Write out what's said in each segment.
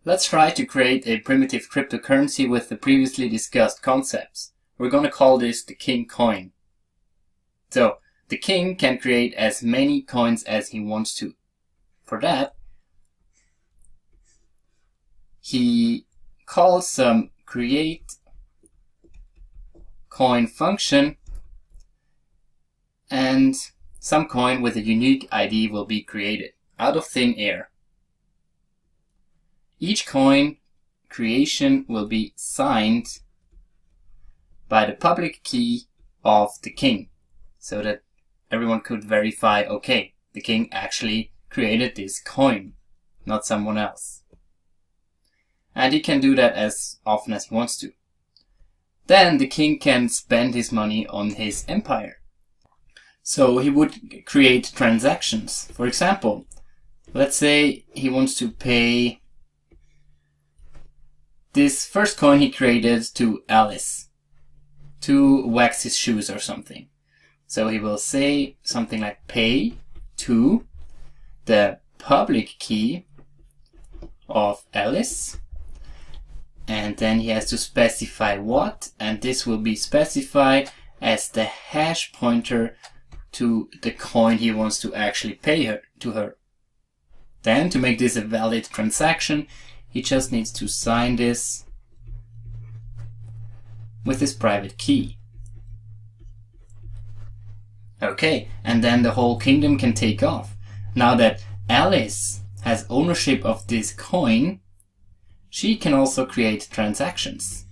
Let's try to create a primitive cryptocurrency with the previously discussed concepts. We're going to call this the king coin. So, the king can create as many coins as he wants to. For that, he calls some create coin function, and some coin with a unique ID will be created out of thin air. Each coin creation will be signed by the public key of the king, so that everyone could verify, okay, the king actually created this coin, not someone else. And he can do that as often as he wants to. Then the king can spend his money on his empire. So he would create transactions. For example, let's say he wants to pay this first coin he created to Alice to wax his shoes or something. So he will say something like pay to the public key of Alice, and then he has to specify what, and this will be specified as the hash pointer to the coin he wants to actually pay her. Then, to make this a valid transaction, he just needs to sign this with his private key. Okay, and then the whole kingdom can take off. Now that Alice has ownership of this coin, she can also create transactions.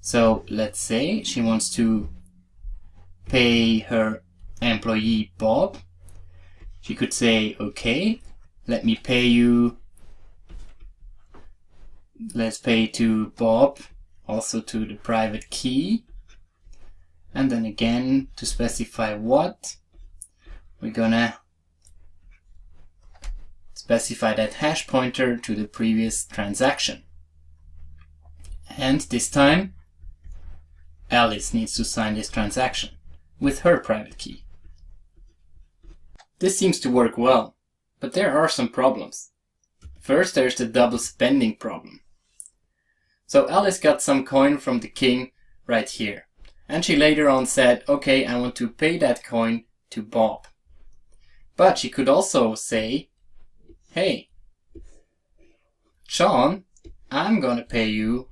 So let's say she wants to pay her employee Bob. She could say, okay, let me pay you. Let's pay to Bob, also to the private key. And then again, to specify what, we're gonna specify that hash pointer to the previous transaction. And this time, Alice needs to sign this transaction with her private key. This seems to work well, but there are some problems. First, there's the double spending problem. So Alice got some coin from the king right here. And she later on said, okay, I want to pay that coin to Bob. But she could also say, hey, John, I'm gonna pay you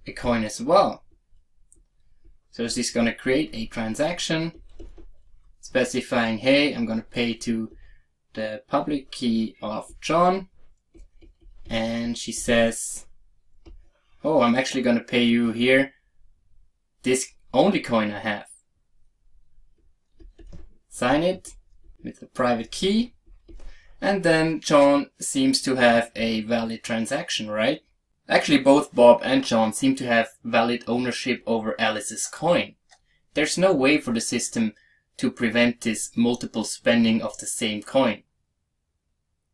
a coin as well. So she's gonna create a transaction specifying, hey, I'm gonna pay to the public key of John. And she says, oh, I'm actually gonna pay you here this only coin I have. Sign it with the private key, and then John seems to have a valid transaction, right? Actually, both Bob and John seem to have valid ownership over Alice's coin. There's no way for the system to prevent this multiple spending of the same coin.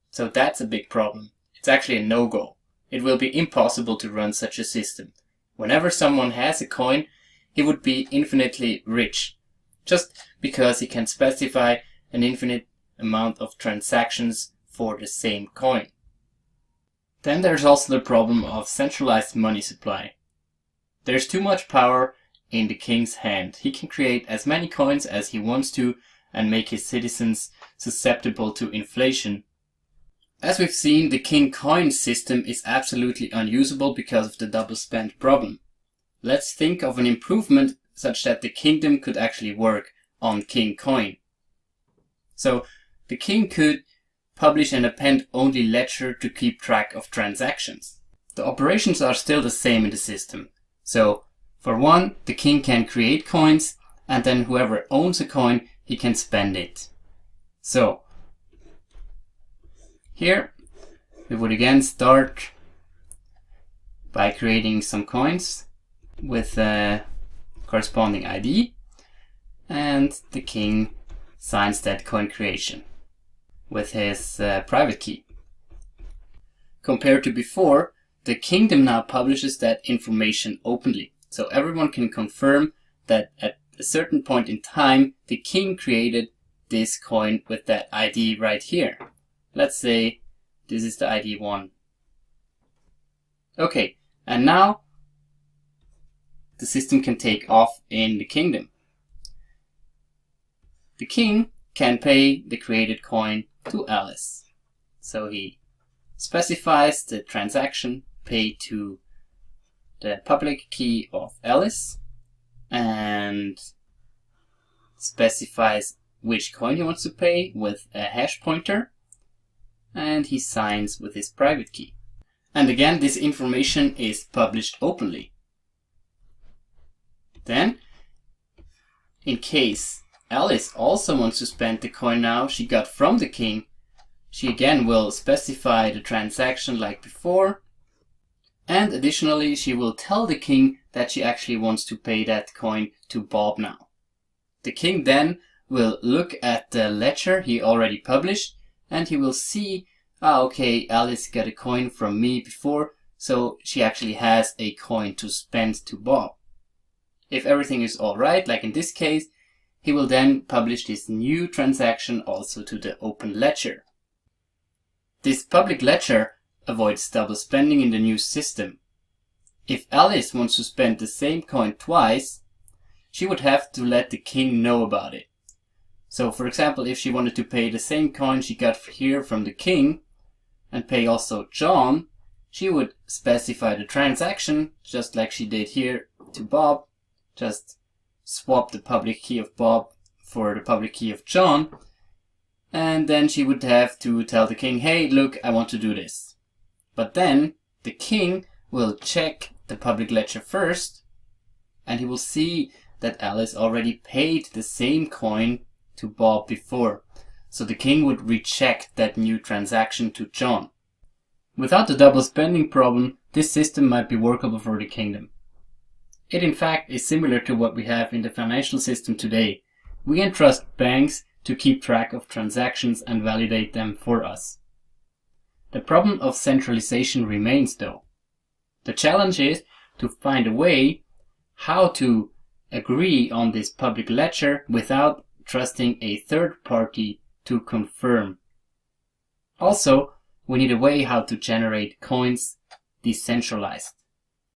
So that's a big problem. It's actually a no-go. It will be impossible to run such a system. Whenever someone has a coin, he would be infinitely rich, just because he can specify an infinite amount of transactions for the same coin. Then there's also the problem of centralized money supply. There's too much power in the king's hand. He can create as many coins as he wants to and make his citizens susceptible to inflation. As we've seen, the king coin system is absolutely unusable because of the double spend problem. Let's think of an improvement such that the kingdom could actually work on king coin. So the king could publish an append-only ledger to keep track of transactions. The operations are still the same in the system. So for one, the king can create coins, and then whoever owns a coin, he can spend it. So here we would again start by creating some coins with a corresponding ID, and the king signs that coin creation with his private key. Compared to before, the kingdom now publishes that information openly, so everyone can confirm that at a certain point in time the king created this coin with that ID right here. Let's say this is the ID 1. Okay, and now the system can take off in the kingdom. The king can pay the created coin to Alice. So he specifies the transaction paid to the public key of Alice and specifies which coin he wants to pay with a hash pointer, and he signs with his private key. And again, this information is published openly. Then, in case Alice also wants to spend the coin now she got from the king, she again will specify the transaction like before, and additionally she will tell the king that she actually wants to pay that coin to Bob now. The king then will look at the ledger he already published, and he will see, okay, Alice got a coin from me before, so she actually has a coin to spend to Bob. If everything is alright, like in this case, he will then publish this new transaction also to the open ledger. This public ledger avoids double spending in the new system. If Alice wants to spend the same coin twice, she would have to let the king know about it. So for example, if she wanted to pay the same coin she got here from the king and pay also John, she would specify the transaction just like she did here to Bob, just swap the public key of Bob for the public key of John, and then she would have to tell the king, hey, look, I want to do this. But then the king will check the public ledger first, and he will see that Alice already paid the same coin to Bob before. So the king would recheck that new transaction to John. Without the double spending problem, this system might be workable for the kingdom. It in fact is similar to what we have in the financial system today. We entrust banks to keep track of transactions and validate them for us. The problem of centralization remains though. The challenge is to find a way how to agree on this public ledger without trusting a third party to confirm. Also, we need a way how to generate coins decentralized.